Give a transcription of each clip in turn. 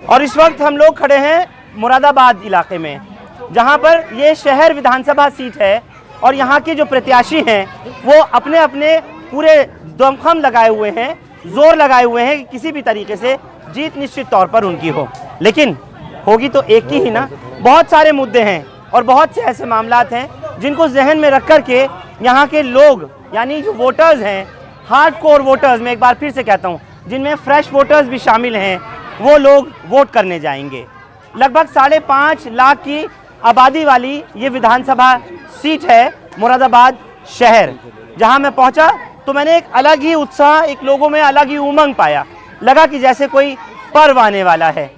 और इस वक्त हम लोग खड़े हैं मुरादाबाद इलाके में, जहां पर ये शहर विधानसभा सीट है और यहाँ के जो प्रत्याशी हैं वो अपने अपने पूरे दमखम लगाए हुए हैं, जोर लगाए हुए हैं कि किसी भी तरीके से जीत निश्चित तौर पर उनकी हो। लेकिन होगी तो एक की ही ना। बहुत सारे मुद्दे हैं और बहुत से ऐसे मामलात हैं जिनको जहन में रख कर के यहाँ के लोग, यानी जो वोटर्स हैं, हार्ड कोर वोटर्स, मैं एक बार फिर से कहता हूँ, जिनमें फ्रेश वोटर्स भी शामिल हैं, वो लोग वोट करने जाएंगे। लगभग 5.5 लाख की आबादी वाली ये विधानसभा सीट है मुरादाबाद शहर। जहां मैं पहुंचा तो मैंने एक अलग ही उत्साह, एक लोगों में अलग ही उमंग पाया। लगा कि जैसे कोई पर्व आने वाला है।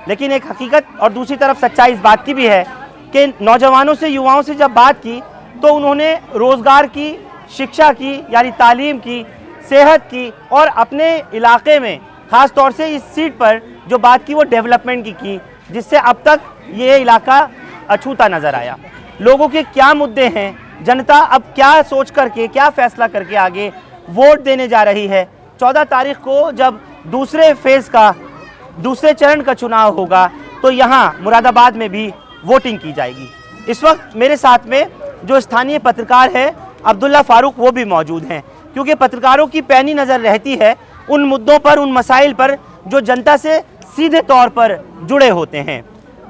लेकिन एक हकीकत और दूसरी तरफ सच्चाई इस बात की भी है कि नौजवानों से, युवाओं से जब बात की तो उन्होंने रोज़गार की, शिक्षा की, यानी तालीम की, सेहत की और अपने इलाके में ख़ास तौर से इस सीट पर जो बात की वो डेवलपमेंट की, जिससे अब तक ये इलाका अछूता नज़र आया। लोगों के क्या मुद्दे हैं, जनता अब क्या सोच करके, क्या फैसला करके आगे वोट देने जा रही है। 14 तारीख को जब दूसरे फेज़ का, दूसरे चरण का चुनाव होगा तो यहाँ मुरादाबाद में भी वोटिंग की जाएगी। इस वक्त मेरे साथ में जो स्थानीय पत्रकार है अब्दुल्ला फारूक, वो भी मौजूद हैं, क्योंकि पत्रकारों की पैनी नज़र रहती है उन मुद्दों पर, उन मसाइल पर जो जनता से सीधे तौर पर जुड़े होते हैं।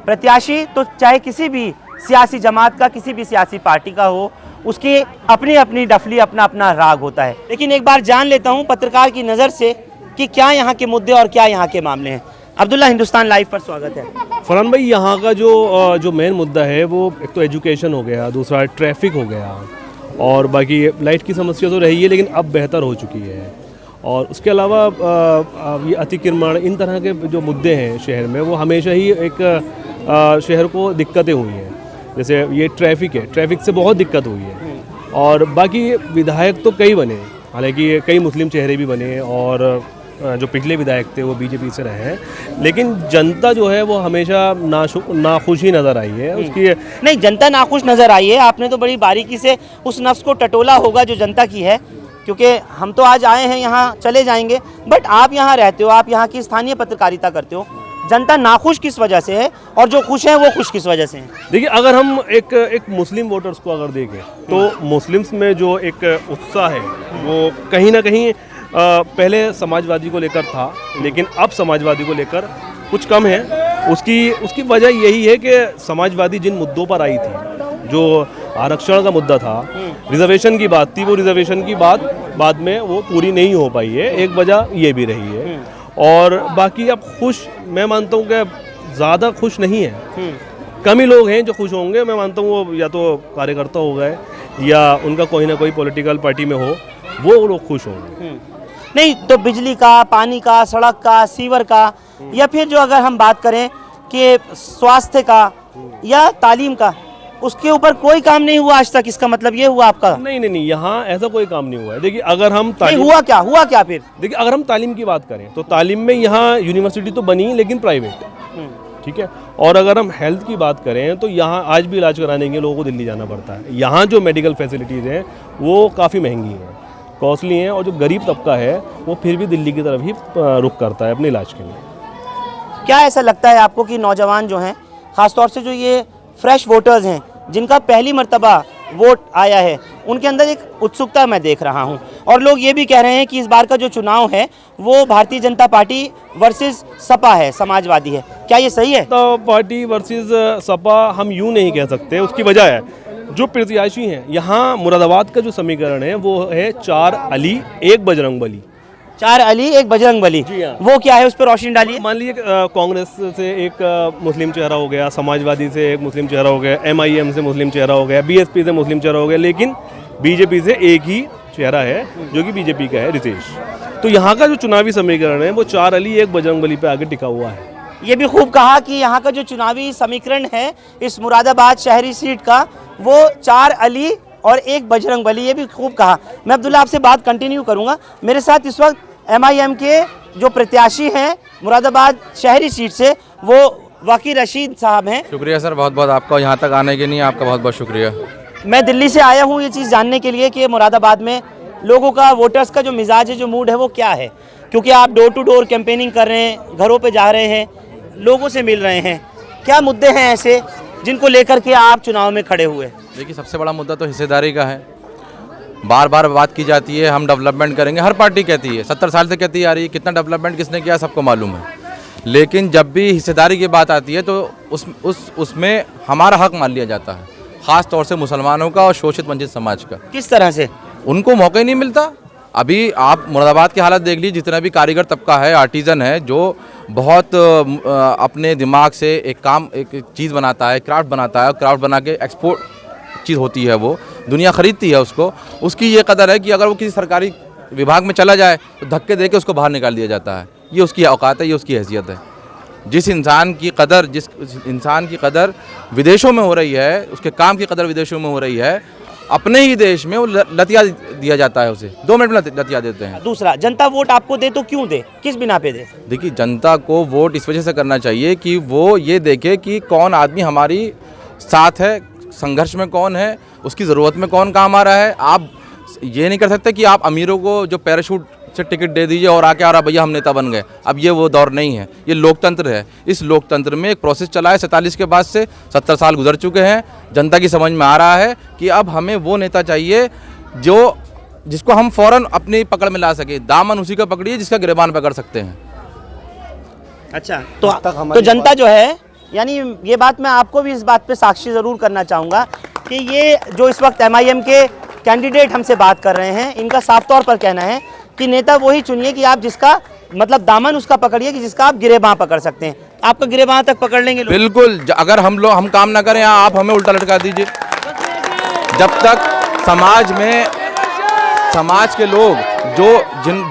प्रत्याशी तो चाहे किसी भी सियासी जमात का, किसी भी सियासी पार्टी का हो, उसकी अपनी अपनी डफली, अपना अपना राग होता है। लेकिन एक बार जान लेता हूं पत्रकार की नज़र से कि क्या यहाँ के मुद्दे और क्या यहाँ के मामले हैं। अब्दुल्ला, हिंदुस्तान लाइव पर स्वागत है। फरहान भाई, यहाँ का जो मेन मुद्दा है वो एक तो एजुकेशन हो गया, दूसरा ट्रैफिक हो गया, और बाकी लाइट की समस्या तो रही है लेकिन अब बेहतर हो चुकी है। और उसके अलावा ये अतिक्रमण, इन तरह के जो मुद्दे हैं शहर में, वो हमेशा ही एक शहर को दिक्कतें हुई हैं। जैसे ये ट्रैफिक है, ट्रैफिक से बहुत दिक्कत हुई है। और बाकी विधायक तो कई बने, हालांकि कई मुस्लिम चेहरे भी बने और जो पिछले विधायक थे वो बीजेपी से रहे हैं, लेकिन जनता जो है वो हमेशा नाखुश ही नज़र आई है। उसकी नहीं, जनता नाखुश नज़र आई है। आपने तो बड़ी बारीकी से उस नफ्स को टटोला होगा जो जनता की है, क्योंकि हम तो आज आए हैं, यहाँ चले जाएंगे, बट आप यहाँ रहते हो, आप यहाँ की स्थानीय पत्रकारिता करते हो। जनता नाखुश किस वजह से है और जो खुश हैं वो खुश किस वजह से हैं? देखिए, अगर हम एक मुस्लिम वोटर्स को अगर देखें तो मुस्लिम्स में जो एक उत्साह है वो कहीं ना कहीं पहले समाजवादी को लेकर था, लेकिन अब समाजवादी को लेकर कुछ कम है। उसकी वजह यही है कि समाजवादी जिन मुद्दों पर आई थी, जो आरक्षण का मुद्दा था, रिजर्वेशन की बात थी, वो रिजर्वेशन की बात बाद में वो पूरी नहीं हो पाई है। एक वजह ये भी रही है। और बाकी अब खुश, मैं मानता हूँ कि ज़्यादा खुश नहीं है, कम ही लोग हैं जो खुश होंगे। मैं मानता हूँ वो या तो कार्यकर्ता हो गए या उनका कोई ना कोई पॉलिटिकल पार्टी में हो, वो लोग खुश होंगे। नहीं तो बिजली का, पानी का, सड़क का, सीवर का, या फिर जो अगर हम बात करें कि स्वास्थ्य का या तालीम का, उसके ऊपर कोई काम नहीं हुआ आज तक, इसका मतलब ये हुआ आपका? नहीं, यहाँ ऐसा कोई काम नहीं हुआ है। देखिए, अगर हम हुआ क्या फिर? देखिए, अगर हम तालीम की बात करें तो तालीम में यहाँ यूनिवर्सिटी तो बनी लेकिन प्राइवेट, ठीक है। और अगर हम हेल्थ की बात करें तो यहाँ आज भी इलाज कराने के लोगों को दिल्ली जाना पड़ता है। यहाँ जो मेडिकल फैसिलिटीज़ हैं वो काफ़ी महंगी हैं, कॉस्टली हैं, और जो गरीब तबका है वो फिर भी दिल्ली की तरफ ही रुख करता है अपने इलाज के लिए। क्या ऐसा लगता है आपको कि नौजवान जो हैं, ख़ासतौर से जो ये फ्रेश वोटर्स हैं, जिनका पहली मर्तबा वोट आया है, उनके अंदर एक उत्सुकता मैं देख रहा हूं, और लोग ये भी कह रहे हैं कि इस बार का जो चुनाव है वो भारतीय जनता पार्टी वर्सेस सपा है, समाजवादी है। क्या ये सही है? तो पार्टी वर्सेस सपा हम यूँ नहीं कह सकते। उसकी वजह है जो प्रत्याशी हैं यहाँ मुरादाबाद का जो समीकरण है वो है 4 अली 1 बजरंग बली। 4 अली 1 बजरंग बली, वो क्या है, उस पर रोशनी डालिए। मान लीजिए कांग्रेस से एक मुस्लिम चेहरा हो गया, समाजवादी से एक मुस्लिम चेहरा हो गया, MIM से मुस्लिम चेहरा हो गया, BSP से मुस्लिम चेहरा हो गया, लेकिन बीजेपी से एक ही चेहरा है जो कि बीजेपी का है, रितेश। तो यहाँ का जो चुनावी समीकरण है वो 4 अली 1 बजरंग बली पे आगे टिका हुआ है। ये भी खूब कहा कि यहाँ का जो चुनावी समीकरण है इस मुरादाबाद शहरी सीट का, वो 4 अली और 1 बजरंग बली, ये भी खूब कहा। मैं अब्दुल्ला आपसे बात कंटिन्यू करूँगा। मेरे साथ इस वक्त MIM के जो प्रत्याशी हैं मुरादाबाद शहरी सीट से, वो वाकी रशीद साहब हैं। शुक्रिया सर, बहुत बहुत आपका यहाँ तक आने के लिए आपका बहुत बहुत शुक्रिया। मैं दिल्ली से आया हूँ ये चीज़ जानने के लिए कि मुरादाबाद में लोगों का, वोटर्स का जो मिजाज है, जो मूड है, वो क्या है, क्योंकि आप डोर टू डोर कैंपेनिंग कर रहे हैं, घरों पे जा रहे हैं, लोगों से मिल रहे हैं, क्या मुद्दे हैं ऐसे जिनको लेकर के आप चुनाव में खड़े हुए? देखिए, सबसे बड़ा मुद्दा तो हिस्सेदारी का है। बार बार बात की जाती है हम डेवलपमेंट करेंगे, हर पार्टी कहती है, 70 साल से कहती आ रही है, कितना डेवलपमेंट किसने किया सबको मालूम है। लेकिन जब भी हिस्सेदारी की बात आती है तो उसमें हमारा हक मान लिया जाता है, ख़ास तौर से मुसलमानों का और शोषित वंचित समाज का। किस तरह से? उनको मौका ही नहीं मिलता। अभी आप मुरादाबाद की हालत देख लीजिए, जितना भी कारीगर तबका है, आर्टिज़न है, जो बहुत अपने दिमाग से एक चीज़ बनाता है, क्राफ्ट बनाता है, और क्राफ्ट बना के एक्सपोर्ट चीज़ होती है, वो दुनिया ख़रीदती है उसको। उसकी ये कदर है कि अगर वो किसी सरकारी विभाग में चला जाए तो धक्के दे के उसको बाहर निकाल दिया जाता है। ये उसकी औकात है, ये उसकी हैसियत है। जिस इंसान की कदर विदेशों में हो रही है, उसके काम की कदर विदेशों में हो रही है, अपने ही देश में वो लतिया दिया जाता है, उसे 2 मिनट में लतिया देते हैं। दूसरा, जनता वोट आपको दे तो क्यों दे, किस बिना पे दे? देखिए, जनता को वोट इस वजह से करना चाहिए कि वो ये देखे कि कौन आदमी हमारी साथ है, संघर्ष में कौन है, उसकी ज़रूरत में कौन काम आ रहा है। आप ये नहीं कर सकते कि आप अमीरों को जो पैराशूट से टिकट दे दीजिए और आके आ रहा भैया हम नेता बन गए। अब ये वो दौर नहीं है, ये लोकतंत्र है। इस लोकतंत्र में एक प्रोसेस चला है 47 के बाद से, 70 साल गुजर चुके हैं। जनता की समझ में आ रहा है कि अब हमें वो नेता चाहिए जिसको हम फ़ौरन अपनी पकड़ में ला सके। दामन उसी का पकड़िए जिसका गिरबान पकड़ सकते हैं। अच्छा, तो जनता जो है, यानी ये बात मैं आपको भी इस बात पे साक्षी ज़रूर करना चाहूँगा कि ये जो इस वक्त MIM के कैंडिडेट हमसे बात कर रहे हैं, इनका साफ तौर पर कहना है कि नेता वही चुनिए कि आप जिसका मतलब दामन उसका पकड़िए कि जिसका आप गिरेबां पकड़ सकते हैं। आपका गिरेबां तक पकड़ लेंगे लोग? बिल्कुल। अगर हम काम ना करें, आप हमें उल्टा लटका दीजिए। जब तक समाज के लोग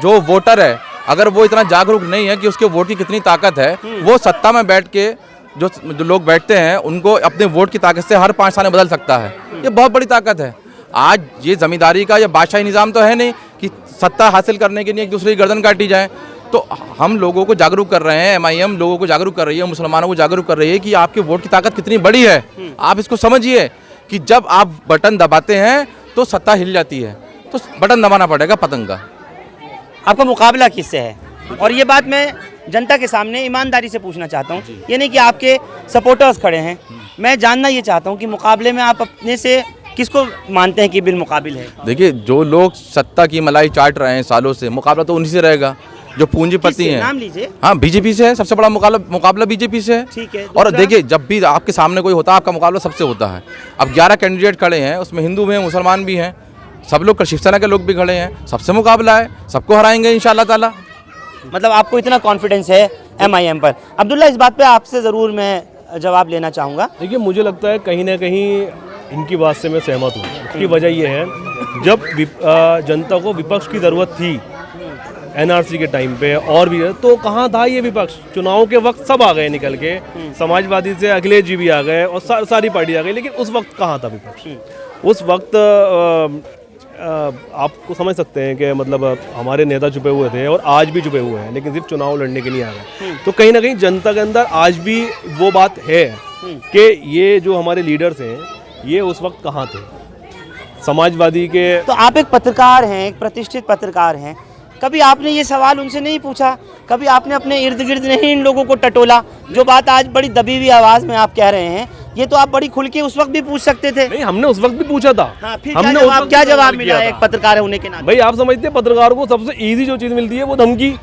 जो वोटर है, अगर वो इतना जागरूक नहीं है कि उसके वोट की कितनी ताकत है, वो सत्ता में बैठ के जो लोग बैठते हैं उनको अपने वोट की ताकत से हर 5 साल में बदल सकता है। ये बहुत बड़ी ताकत है। आज ये जमींदारी का या बादशाही निज़ाम तो है नहीं कि सत्ता हासिल करने के लिए एक दूसरे की गर्दन काटी जाए। तो हम लोगों को जागरूक कर रहे हैं, MIM लोगों को जागरूक कर रही है, मुसलमानों को जागरूक कर रही है कि आपके वोट की ताकत कितनी बड़ी है। आप इसको समझिए कि जब आप बटन दबाते हैं तो सत्ता हिल जाती है, तो बटन दबाना पड़ेगा पतंग का। आपका मुकाबला किससे है? और ये बात मैं जनता के सामने ईमानदारी से पूछना चाहता हूँ, ये नहीं कि आपके सपोर्टर्स खड़े हैं, मैं जानना ये चाहता हूँ कि मुकाबले में आप अपने से किसको मानते हैं कि बिलमुकाबिल है? देखिए, जो लोग सत्ता की मलाई चाट रहे हैं सालों से, मुकाबला तो उन्हीं से रहेगा जो पूंजीपति हैं। नाम लीजिए। हाँ, बीजेपी से है, सबसे बड़ा मुकाबला बीजेपी से है। ठीक है। और देखिए, जब भी आपके सामने कोई होता है, आपका मुकाबला सबसे होता है। अब 11 कैंडिडेट खड़े हैं, उसमें हिंदू भी हैं, मुसलमान भी हैं, सब लोग शिवसेना के लोग भी खड़े हैं, सबसे मुकाबला है, सबको हराएंगे इंशाअल्लाह ताला। मतलब आपको इतना कॉन्फिडेंस है MIM पर। अब्दुल्ला, इस बात पे आपसे ज़रूर मैं जवाब लेना चाहूँगा। देखिए, मुझे लगता है कहीं ना कहीं इनकी बात से मैं सहमत हूँ। उसकी वजह ये है, जब जनता को विपक्ष की ज़रूरत थी NRC के टाइम पे, और भी तो कहाँ था ये विपक्ष? चुनाव के वक्त सब आ गए निकल के, समाजवादी से अखिलेश जी भी आ गए और सारी पार्टी आ गई, लेकिन उस वक्त कहाँ था विपक्ष? उस वक्त आपको समझ सकते हैं कि मतलब हमारे नेता छुपे हुए थे और आज भी छुपे हुए हैं, लेकिन सिर्फ चुनाव लड़ने के लिए आ गए। तो कहीं ना कहीं जनता के अंदर आज भी वो बात है कि ये जो हमारे लीडर्स हैं, ये उस वक्त कहाँ थे समाजवादी के। तो आप एक पत्रकार हैं, एक प्रतिष्ठित पत्रकार हैं, कभी आपने ये सवाल उनसे नहीं पूछा? कभी आपने अपने इर्द गिर्द नहीं इन लोगों को टटोला? जो बात आज बड़ी दबी हुई आवाज़ में आप कह रहे हैं, ये तो आप बड़ी खुल के उस वक्त भी पूछ सकते थे। नहीं, हमने उस वक्त भी पूछा था। हाँ, फिर हमने क्या जवाब मिला एक पत्रकार होने के नाते? भाई, आप समझते हैं पत्रकारों को सबसे इजी जो चीज़ मिलती है वो धमकी।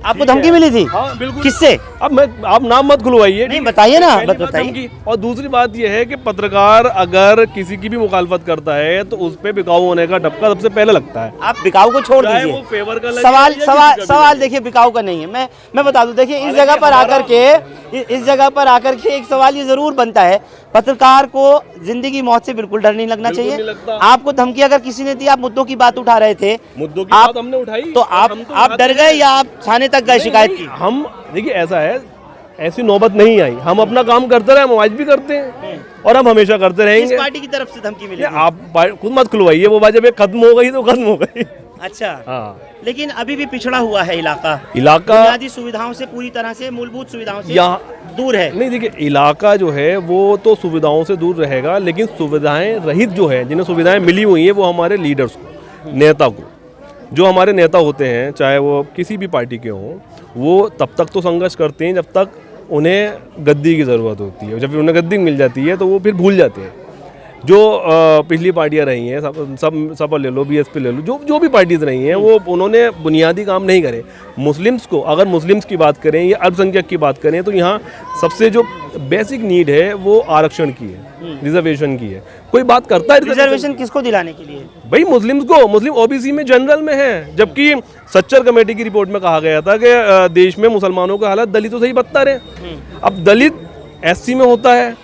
आपको धमकी मिली थी? हाँ, बिल्कुल। किससे? अब आप नाम मत खुलवाइए। नहीं, बताइए ना, पहली बात बताइए। धमकी। और दूसरी बात यह है कि पत्रकार अगर किसी की भी मुखालफत करता है तो उस पे बिकाऊ होने का धक्का सबसे पहले लगता है। आप बिकाऊ को छोड़ चाहे दीजिए, वो फेवर का लगे सवाल या किसी का सवाल देखिए, बिकाऊ का नहीं है। मैं बता दूं, देखिए, इस जगह पर आकर के एक सवाल ये जरूर बनता है, पत्रकार को जिंदगी मौत से बिल्कुल डर नहीं लगना बिल्कुल चाहिए। नहीं लगता। आपको धमकी अगर किसी ने दी, आप मुद्दों की बात उठा रहे थे, मुद्दों की बात हमने उठाई, तो आप डर गए या आप थाने तक गए शिकायत की? हम देखिए, ऐसा है, ऐसी नौबत नहीं आई। हम अपना काम करते रहे, हम आज भी करते हैं और हम हमेशा करते किस रहेंगे। पार्टी की तरफ से धमकी मिली? आप खुद मत खुलवाइए, वो बात जब ये खत्म हो गई तो खत्म हो गई। अच्छा। हाँ, लेकिन अभी भी पिछड़ा हुआ है इलाका बुनियादी सुविधाओं से, पूरी तरह से मूलभूत सुविधाओं से यहाँ दूर है। नहीं, देखिए, इलाका जो है वो तो सुविधाओं से दूर रहेगा, लेकिन सुविधाएं रहित जो है, जिन्हें सुविधाएं मिली हुई हैं, वो हमारे लीडर्स को, नेता को, जो हमारे नेता होते हैं, चाहे वो किसी भी पार्टी के हों, वो तब तक तो संघर्ष करते हैं जब तक उन्हें गद्दी की ज़रूरत होती है। जब उन्हें गद्दी मिल जाती है तो वो फिर भूल जाते हैं। जो पिछली पार्टियां रही हैं, सब ले लो, बीएसपी ले लो, जो भी पार्टीज रही हैं, वो उन्होंने बुनियादी काम नहीं करे। मुस्लिम्स को, अगर मुस्लिम्स की बात करें या अल्पसंख्यक की बात करें, तो यहाँ सबसे जो बेसिक नीड है वो आरक्षण की है, रिजर्वेशन की है। कोई बात करता है रिजर्वेशन किसको दिलाने के लिए? भाई मुस्लिम्स को। मुस्लिम ओबीसी में जनरल में है, जबकि सच्चर कमेटी की रिपोर्ट में कहा गया था कि देश में मुसलमानों का हालत दलितों से ही बदतर है। अब दलित एससी में होता है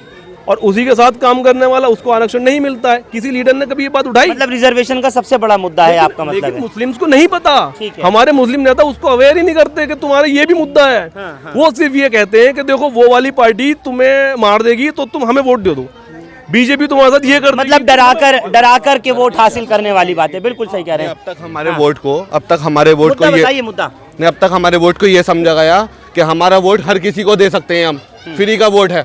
और उसी के साथ काम करने वाला, उसको आरक्षण नहीं मिलता है। किसी लीडर ने कभी ये बात उठाई? मतलब रिजर्वेशन का सबसे बड़ा मुद्दा है आपका मतलब लेकिन है। मुस्लिम्स को नहीं पता। हमारे मुस्लिम नेता उसको अवेयर ही नहीं करते कि तुम्हारा ये भी मुद्दा है। वो सिर्फ ये कहते हैं कि देखो वो वाली पार्टी तुम्हें मार देगी तो तुम हमें वोट दे दो, बीजेपी तुम्हारे साथ ये कर, मतलब डरा कर के वोट हासिल करने वाली बात है। बिल्कुल सही कह रहे हैं। अब तक हमारे वोट को ये मुद्दा नहीं, अब तक हमारे वोट को ये समझा गया कि हमारा वोट हर किसी को दे सकते हैं, हम फ्री का वोट है।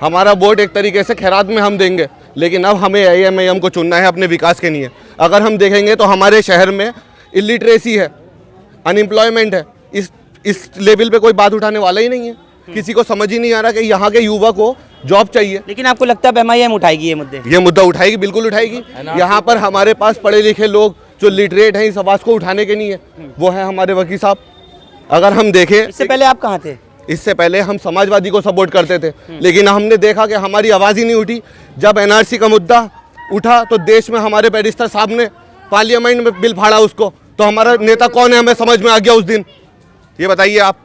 हमारा वोट एक तरीके से खैरात में हम देंगे, लेकिन अब हमें AIM को चुनना है अपने विकास के लिए। अगर हम देखेंगे तो हमारे शहर में इलिटरेसी है, अनएम्प्लॉयमेंट है, इस लेवल पे कोई बात उठाने वाला ही नहीं है। किसी को समझ ही नहीं आ रहा कि यहाँ के युवा को जॉब चाहिए। लेकिन आपको लगता है MIM उठाएगी ये मुद्दा उठाएगी, बिल्कुल उठाएगी। यहाँ पर हमारे पास पढ़े लिखे लोग जो लिटरेट हैं, इस आवाज़ को उठाने के नहीं है, वो है हमारे वकील साहब। अगर हम देखें, इससे पहले आप कहाँ थे? इससे पहले हम समाजवादी को सपोर्ट करते थे, लेकिन हमने देखा कि हमारी आवाज़ ही नहीं उठी। जब NRC का मुद्दा उठा तो देश में हमारे बैरिस्टर साहब ने पार्लियामेंट में बिल फाड़ा उसको, तो हमारा नेता कौन है हमें समझ में आ गया उस दिन। ये बताइए आप।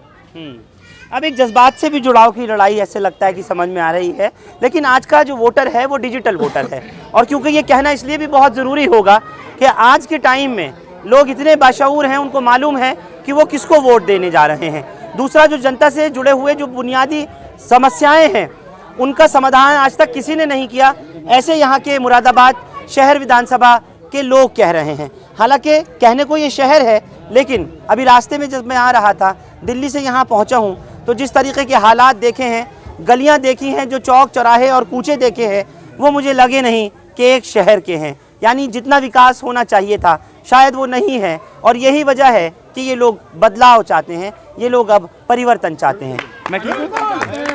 अब एक जज्बात से भी जुड़ाव की लड़ाई ऐसे लगता है कि समझ में आ रही है, लेकिन आज का जो वोटर है वो डिजिटल वोटर है। और क्योंकि ये कहना इसलिए भी बहुत ज़रूरी होगा कि आज के टाइम में लोग इतने बाशऊर हैं, उनको मालूम है कि वो किसको वोट देने जा रहे हैं। दूसरा, जो जनता से जुड़े हुए जो बुनियादी समस्याएं हैं उनका समाधान आज तक किसी ने नहीं किया, ऐसे यहाँ के मुरादाबाद शहर विधानसभा के लोग कह रहे हैं। हालांकि कहने को ये शहर है, लेकिन अभी रास्ते में जब मैं आ रहा था, दिल्ली से यहाँ पहुँचा हूँ, तो जिस तरीके के हालात देखे हैं, गलियाँ देखी हैं, जो चौक चौराहे और कूचे देखे हैं, वो मुझे लगे नहीं कि एक शहर के हैं। यानी जितना विकास होना चाहिए था शायद वो नहीं है, और यही वजह है कि ये लोग बदलाव चाहते हैं, ये लोग अब परिवर्तन चाहते हैं। मैं ठीक हूँ?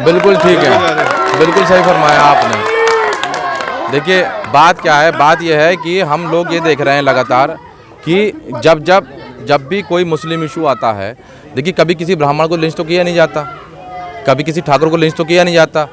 बिल्कुल ठीक है, बिल्कुल सही फरमाया आपने। देखिए बात क्या है, बात यह है कि हम लोग ये देख रहे हैं लगातार कि जब भी कोई मुस्लिम इशू आता है, देखिए कभी किसी ब्राह्मण को लिंच तो किया नहीं जाता, कभी किसी ठाकुर को लिंच तो किया नहीं जाता,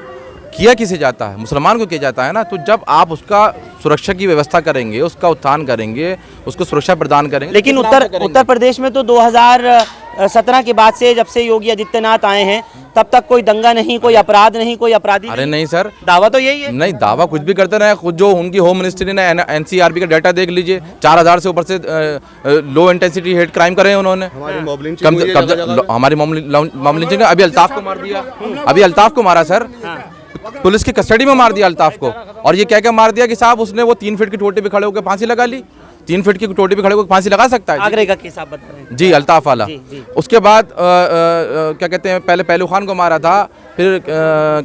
किया किसे जाता है? मुसलमान को किया जाता है ना। तो जब आप उसका सुरक्षा की व्यवस्था करेंगे, उसका उत्थान करेंगे, उसको सुरक्षा प्रदान करेंगे। लेकिन उत्तर प्रदेश में तो 2017 के बाद से, जब से योगी आदित्यनाथ आए हैं, तब तक कोई दंगा नहीं, कोई अपराध नहीं, कोई अपराधी। अरे नहीं सर, दावा तो यही है। नहीं, दावा कुछ भी करते रहे। खुद जो उनकी होम मिनिस्ट्री ने NCRB का डाटा देख लीजिए, 4000 से ऊपर से लो इंटेंसिटी हेट क्राइम करे हैं उन्होंने। हमारी मॉब लिंचिंग अभी अल्ताफ को मार दिया, अभी अल्ताफ को मारा सर, पुलिस की कस्टडी में मार दिया अल्ताफ को। और ये क्या मार दिया कि साहब उसने वो 3 फीट की टोटी पे खड़े होकर फांसी लगा ली। 3 फीट की टोटी पे खड़े होकर फांसी लगा सकता है? आगरे का केस आप बता रहे हैं जी, अल्ताफ वाला। उसके बाद क्या कहते हैं, पहले पहलू खान को मारा था, फिर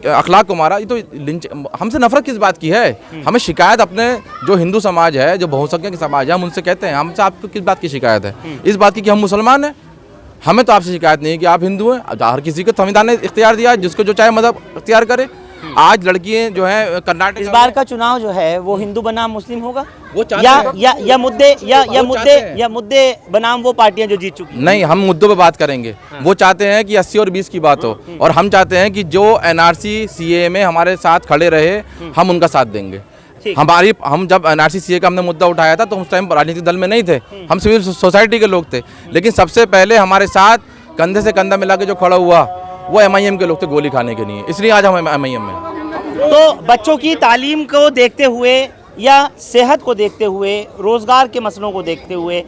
अखलाक को मारा। ये तो लिंच, हमसे नफरत किस बात की है? हमें शिकायत अपने जो हिंदू समाज है, जो बहुसंख्यक समाज है, हम उनसे कहते हैं हमसे आपको किस बात की शिकायत है? इस बात की कि हम मुसलमान हैं। हमें तो आपसे शिकायत नहीं है कि आप हिंदू हैं। हर किसी को संविधान ने इख्तियार दिया, जिसको जो चाहे मजहब इख्तियार करे। आज लड़कियां जो है कर्नाटक, इस बार का चुनाव जो है वो हिंदू बनाम मुस्लिम होगा, वो या मुद्दे बनाम वो पार्टियां जो जीत चुकी? नहीं, हम मुद्दों पे बात करेंगे। वो चाहते हैं कि 80 और 20 की बात हो, और हम चाहते हैं कि जो NRC CAA में हमारे साथ खड़े रहे, हम उनका साथ देंगे। हम जब NRC CAA का हमने मुद्दा उठाया था तो उस टाइम राजनीतिक दल में नहीं थे, हम सिविल सोसाइटी के लोग थे। लेकिन सबसे पहले हमारे साथ कंधे से कंधा मिला के जो खड़ा हुआ वो MIM के लोग थे, गोली खाने के लिए। इसलिए आज हम MIM में। तो बच्चों की तालीम को देखते हुए या सेहत को देखते हुए, रोज़गार के मसलों को देखते हुए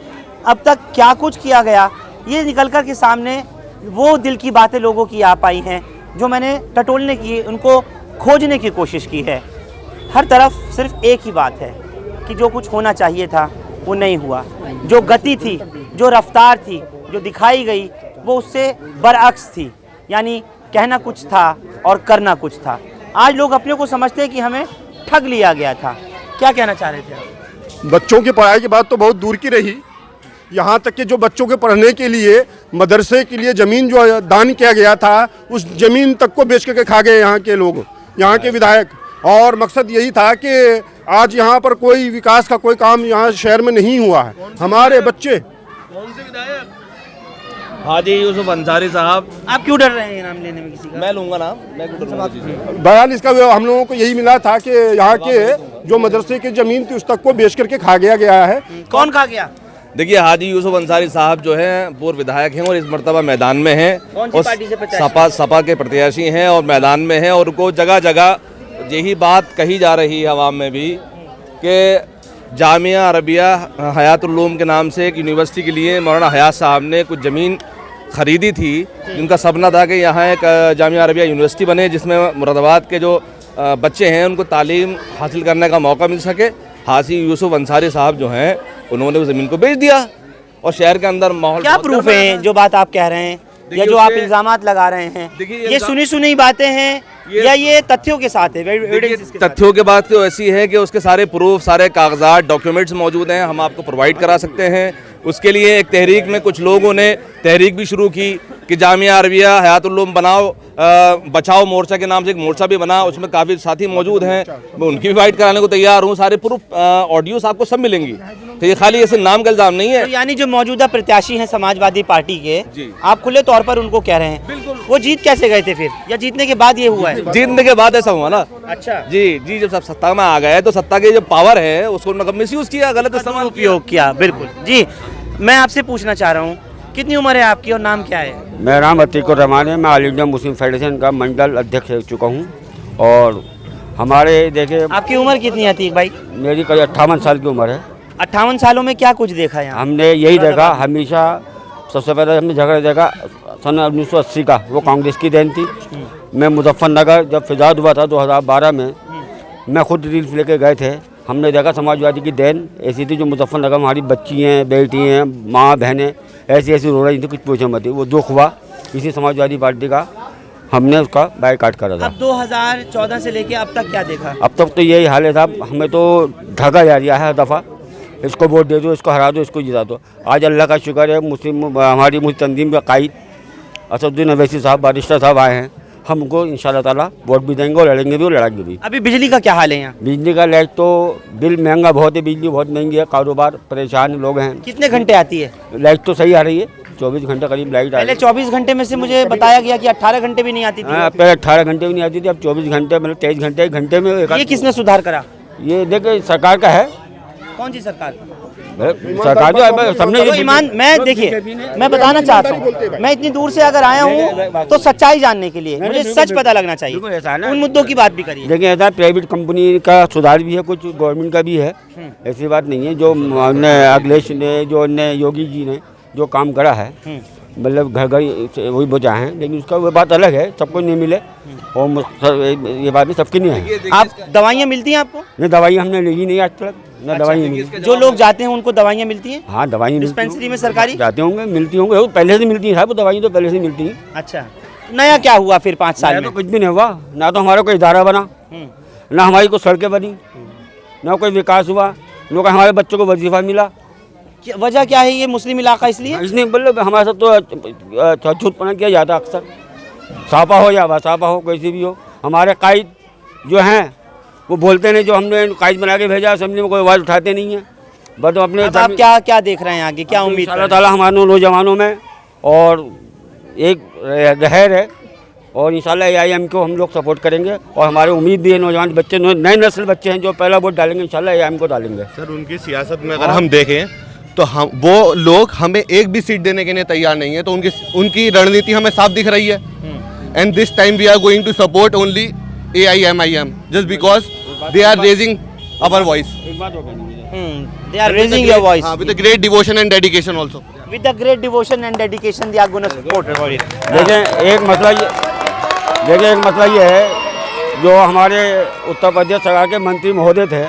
अब तक क्या कुछ किया गया, ये निकल कर के सामने वो दिल की बातें लोगों की आ पाई हैं जो मैंने टटोलने की, उनको खोजने की कोशिश की है। हर तरफ सिर्फ एक ही बात है कि जो कुछ होना चाहिए था वो नहीं हुआ। जो गति थी, जो रफ्तार थी, जो दिखाई गई, वो उससे बरअक्स थी। यानी कहना कुछ था और करना कुछ था। आज लोग अपने को समझते हैं कि हमें ठग लिया गया था। क्या कहना चाह रहे थे आप? बच्चों की पढ़ाई की बात तो बहुत दूर की रही, यहाँ तक कि जो बच्चों के पढ़ने के लिए मदरसे के लिए ज़मीन जो दान किया गया था उस ज़मीन तक को बेच के खा गए यहाँ के लोग, यहाँ के विधायक। और मकसद यही था कि आज यहाँ पर कोई विकास का कोई काम यहाँ शहर में नहीं हुआ है। हमारे बच्चे कौन से विधायक? हाजी यूसुफ अंसारी साहब। आप क्यों डर रहे हैं नाम लेने में किसी का? मैं लूंगा नाम, मैं बयान इसका हम लोगों को यही मिला था कि यहाँ के जो मदरसे की ज़मीन थी उस तक को बेच करके खा गया है। कौन खा गया? देखिए, हाजी यूसुफ अंसारी साहब जो हैं पूर्व विधायक हैं और इस मर्तबा मैदान में हैं। कौन सी पार्टी से प्रत्याशी? सपा के प्रत्याशी हैं और मैदान में हैं। और उनको जगह जगह यही बात कही जा रही है आवाम में भी कि जामिया अरबिया हयातुल उलूम के नाम से एक यूनिवर्सिटी के लिए मौलाना हयात साहब ने कुछ ज़मीन खरीदी थी, जिनका सपना था कि यहाँ एक जामिया अरबिया यूनिवर्सिटी बने जिसमें मुरादाबाद के जो बच्चे हैं उनको तालीम हासिल करने का मौका मिल सके। हाजी यूसुफ अंसारी साहब जो हैं उन्होंने उस ज़मीन को बेच दिया और शहर के अंदर माहौल क्या प्रूफ है जो बात आप कह रहे हैं या जो आप इल्जामात लगा रहे हैं? देखिए, ये सुनी सुनी बातें हैं या ये तथ्यों के साथ है? एविडेंसेस के साथ? तथ्यों के बाद तो ऐसी है कि उसके सारे प्रूफ, सारे कागजात, डॉक्यूमेंट्स मौजूद हैं, हम आपको प्रोवाइड करा सकते हैं। उसके लिए एक तहरीक में कुछ लोगों ने तहरीक भी शुरू की कि जामिया अरबिया हयातुल उलूम बनाओ, बचाओ मोर्चा के नाम से एक मोर्चा भी बना, उसमें काफ़ी साथी मौजूद हैं, मैं उनकी भी वाइट कराने को तैयार हूँ। सारे प्रूफ, ऑडियोस आपको सब मिलेंगी। तो ये खाली ऐसे नाम का इल्ज़ाम नहीं है। तो यानी जो मौजूदा प्रत्याशी हैं समाजवादी पार्टी के, जी। आप खुले तौर पर उनको कह रहे हैं, बिल्कुल। वो जीत कैसे गए थे फिर, या जीतने के बाद ये हुआ है? जीतने के बाद ऐसा हुआ ना। अच्छा जी जी, जब सब सत्ता में आ गए तो सत्ता की जो पावर है उसको उन्होंने मिसयूज़ किया, गलत इस्तेमाल किया। उपयोग किया। बिल्कुल जी। मैं आपसे पूछना चाह रहा हूँ, कितनी उम्र है आपकी और नाम क्या है? मेरा नाम अतीकुर रहमान है। मैं ऑल इंडिया मुस्लिम फेडरेशन का मंडल अध्यक्ष रह चुका हूँ। और हमारे देखिए, आपकी उम्र कितनी है अतीक भाई? मेरी करीब 58 साल की उम्र है। 58 सालों में क्या कुछ देखा यहाँ? हमने यही देखा, हमेशा सबसे पहले हमने झगड़ा देखा सन 1980 का, वो कांग्रेस की देन थी। मैं मुजफ्फरनगर जब फिजाद हुआ था 2012 में, मैं खुद रील्स लेके गए थे। हमने देखा समाजवादी की देन ऐसी थी, जो मुजफ्फरनगर हमारी बच्ची हैं, बेटी हैं, माँ बहनें ऐसी ऐसी रो रही थी, कुछ पूछो मत। वो दुख हुआ इसी समाजवादी पार्टी का, हमने उसका बायकॉट करा था। अब 2014 से लेके अब तक क्या देखा? अब तक तो यही हाल है साहब, हमें तो ढका जा रहा है दफ़ा, इसको वोट दे दो, इसको हरा दो, इसको जिता दो। आज अल्लाह का शुक्र है, हमारी मुस्लिम तंजीम का कायद असदुद्दीन अवैसी साहब, बारिस्टर साहब आए हैं। हमको इंशाल्लाह ताला वोट भी देंगे और लड़ेंगे भी और लड़ाएंगे भी। अभी बिजली का क्या हाल है यहाँ? बिजली का लाइट तो बिल महंगा बहुत है, बिजली बहुत महंगी है, कारोबार परेशान लोग हैं। कितने घंटे आती है? लाइट तो सही आ रही है, 24 घंटे करीब लाइट आ रही पहले है। 24 घंटे में से मुझे बताया गया कि 18 घंटे भी नहीं आती थी। पहले 18 घंटे भी नहीं आती थी, अब 24 घंटे मतलब 23 घंटे, एक घंटे में। ये किसने सुधार करा? ये देखिए सरकार का है। कौन सी सरकार? सरकार जो सबने तो ईमान, मैं देखिए, मैं बताना चाहता हूँ, मैं इतनी दूर से अगर आया हूँ तो सच्चाई जानने के लिए, मुझे सच पता लगना चाहिए। उन मुद्दों की बात भी करिए। देखिए ऐसा प्राइवेट कंपनी का सुधार भी है, कुछ गवर्नमेंट का भी है, ऐसी बात नहीं है। जो अखिलेश ने, जो योगी जी ने जो काम करा है, मतलब घर घर वही बचा है, लेकिन उसका वो बात अलग है, सबको नहीं मिले और ये बात भी सबकी नहीं है। आप दवाइयाँ मिलती हैं आपको? नहीं, दवाई हमने ली नहीं आज तक, न दवाई मिली। जो लोग जाते हैं उनको दवाइयाँ मिलती हैं? हाँ, दवाई डिस्पेंसरी में सरकारी जाते होंगे, मिलती होंगे, वो पहले से मिलती है साहब, दवाई तो पहले से मिलती है। अच्छा, नया क्या हुआ फिर 5 साल में? तो कुछ भी नहीं हुआ, ना तो हमारा कोई इदारा बना, ना हमारी कोई सड़कें बनी, ना कोई विकास हुआ, ना कोई हमारे बच्चों को वजीफा मिला। वजह क्या है? ये मुस्लिम इलाका इसलिए? इसलिए मतलब हमारे साथ तो छूतपना किया जाता है अक्सर, सापा हो या सापा हो, कैसी भी हो। हमारे कायद जो हैं वो बोलते नहीं, जो हमने कायद बना के भेजा असेंबली में कोई आवाज़ उठाते नहीं हैं। बट अपने आप क्या क्या देख रहे हैं आगे, क्या उम्मीद? अल्लाह ताला हमारे नौजवानों में और एक रहर है, और इंशाल्लाह AIM को हम लोग सपोर्ट करेंगे। और हमारे उम्मीद भी है, नौजवान बच्चे, नए नस्ल बच्चे हैं जो पहला वोट डालेंगे, इंशाल्लाह AIM को डालेंगे। सर, उनकी सियासत में अगर हम देखें तो हम, वो लोग हमें एक भी सीट देने के लिए तैयार नहीं है, तो उनकी रणनीति हमें साफ दिख रही है। And this time we are going to support only AIMIM just because they are raising our voice. They are raising your voice. with a great devotion and dedication also. With a great devotion and dedication, they are going to support it. देखिए एक मसला ये है, जो हमारे उत्तर प्रदेश सरकार के मंत्री महोदय थे,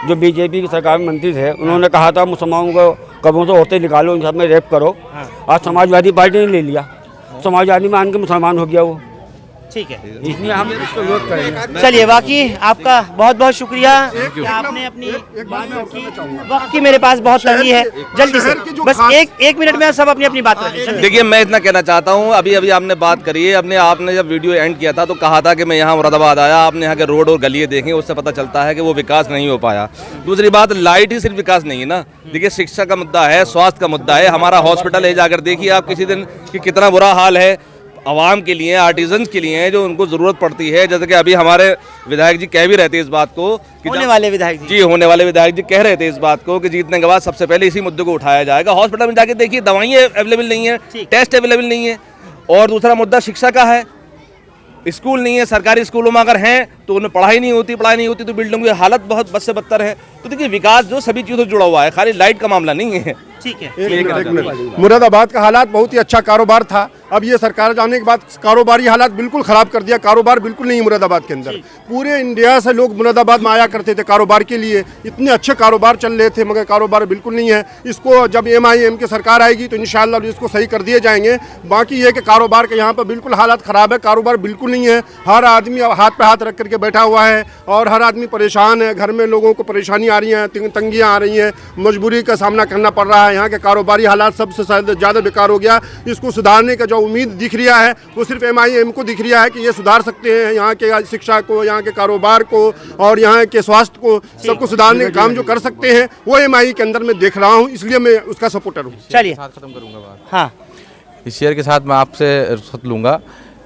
जो BJP की सरकार में मंत्री थे, उन्होंने कहा था मुसलमानों को कब्रों से होते निकालो, इन सब में रेप करो। आज समाजवादी पार्टी ने ले लिया, समाजवादी मान के मुसलमान हो गया वो। ठीक है, इसलिए हम इसको विरोध करेंगे। चलिए बाकी आपका बहुत बहुत शुक्रिया कि आपने अपनी बात रखी। वक्त की मेरे पास बहुत तंगी है, जल्दी से बस एक मिनट में सब अपनी अपनी बात रखें। देखिए, मैं इतना कहना चाहता हूँ, अभी अभी आपने बात करी है, आपने जब वीडियो एंड किया था तो कहा था कि मैं यहाँ मुरादाबाद आया, आपने यहाँ के रोड और गलियाँ देखें, उससे पता चलता है कि वो विकास नहीं हो पाया। दूसरी बात, लाइट ही सिर्फ विकास नहीं है ना, देखिए शिक्षा का मुद्दा है, स्वास्थ्य का मुद्दा है, हमारा हॉस्पिटल है, जाकर देखिए आप किसी दिन कि कितना बुरा हाल है आवाम के लिए, आर्टिजन्स के लिए, जो उनको ज़रूरत पड़ती है। जैसे कि अभी हमारे विधायक जी कह भी रहे थे इस बात को कि होने वाले विधायक जी होने वाले विधायक जी कह रहे थे इस बात को कि जीतने के बाद सबसे पहले इसी मुद्दे को उठाया जाएगा। हॉस्पिटल में जाके देखिए, दवाइयाँ अवेलेबल नहीं है, टेस्ट अवेलेबल नहीं है, और दूसरा मुद्दा शिक्षा का है, स्कूल नहीं है। सरकारी स्कूलों में अगर हैं तो उनमें पढ़ाई नहीं होती तो बिल्डिंग की हालत बहुत बद से बदतर है। तो देखिए, विकास जो सभी चीज़ों से जुड़ा हुआ है, खाली लाइट का मामला नहीं है। ठीक है, एक मिनट। मुरादाबाद का हालात बहुत ही अच्छा कारोबार था, अब ये सरकार जाने के बाद कारोबारी हालात बिल्कुल खराब कर दिया। कारोबार बिल्कुल नहीं है मुरादाबाद के अंदर। पूरे इंडिया से लोग मुरादाबाद में आया करते थे कारोबार के लिए, इतने अच्छे कारोबार चल रहे थे, मगर कारोबार बिल्कुल नहीं है। इसको जब MIM की सरकार आएगी तो इंशाल्लाह इसको सही कर दिए जाएंगे। बाकी ये कि कारोबार के यहाँ पर बिल्कुल हालात ख़राब है, कारोबार बिल्कुल नहीं है। हर आदमी हाथ पे हाथ रख करके बैठा हुआ है और हर आदमी परेशान है। घर में लोगों को परेशानी आ रही है, तंगियाँ आ रही हैं, मजबूरी का सामना करना पड़ रहा है। यहाँ के कारोबारी हालात सबसे ज़्यादा बेकार हो गया। इसको सुधारने का जो उम्मीद दिख रहा है वो सिर्फ MIM को दिख रहा है कि ये सुधार सकते हैं यहाँ के शिक्षा को, यहाँ के कारोबार को और यहाँ के स्वास्थ्य को, सबको सुधारने का काम जो कर सकते हैं वो MIM के अंदर मैं देख रहा हूँ, इसलिए मैं उसका सपोर्टर हूँ। चलिए खत्म करूंगा बात। हाँ, इस शेयर के साथ मैं आपसे रुखसत लूँगा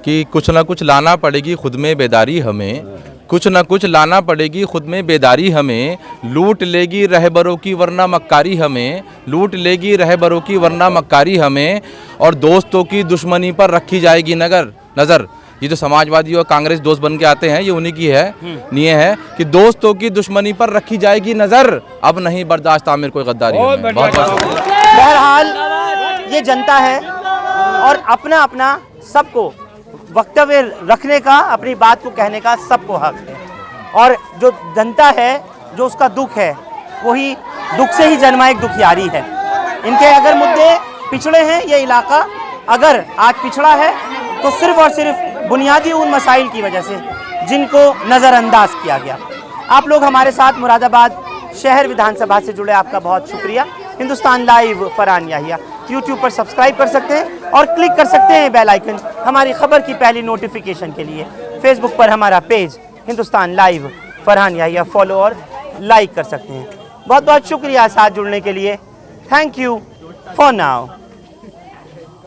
कि कुछ ना कुछ लाना पड़ेगी खुद में बेदारी हमें, कुछ ना कुछ लाना पड़ेगी खुद में बेदारी हमें, लूट लेगी रहबरों की वरना मक्कारी हमें, लूट लेगी रहबरों की वरना मक्कारी हमें, और दोस्तों की दुश्मनी पर रखी जाएगी नज़र। ये जो समाजवादी और कांग्रेस दोस्त बन के आते हैं, ये उन्हीं की है नीयत है कि दोस्तों की दुश्मनी पर रखी जाएगी नज़र, अब नहीं बर्दाश्त आमिर कोई गद्दारी हमें। बहुत बहरहाल ये जनता है और अपना अपना सबको वक्तव्य रखने का, अपनी बात को कहने का सबको हक है। और जो जनता है, जो उसका दुख है, वही दुख से ही जन्मा एक दुखियारी है। इनके अगर मुद्दे पिछड़े हैं, ये इलाका अगर आज पिछड़ा है तो सिर्फ और सिर्फ बुनियादी उन मसाइल की वजह से जिनको नज़रअंदाज किया गया। आप लोग हमारे साथ मुरादाबाद शहर विधानसभा से जुड़े, आपका बहुत शुक्रिया। हिंदुस्तान लाइव फरहान याहिया YouTube पर सब्सक्राइब कर सकते हैं और क्लिक कर सकते हैं बेल आइकन हमारी खबर की पहली नोटिफिकेशन के लिए। फेसबुक पर हमारा page Hindustan live Farhan Yahiya follow और लाइक कर सकते हैं। बहुत बहुत शुक्रिया साथ जुड़ने के लिए। Thank you for now.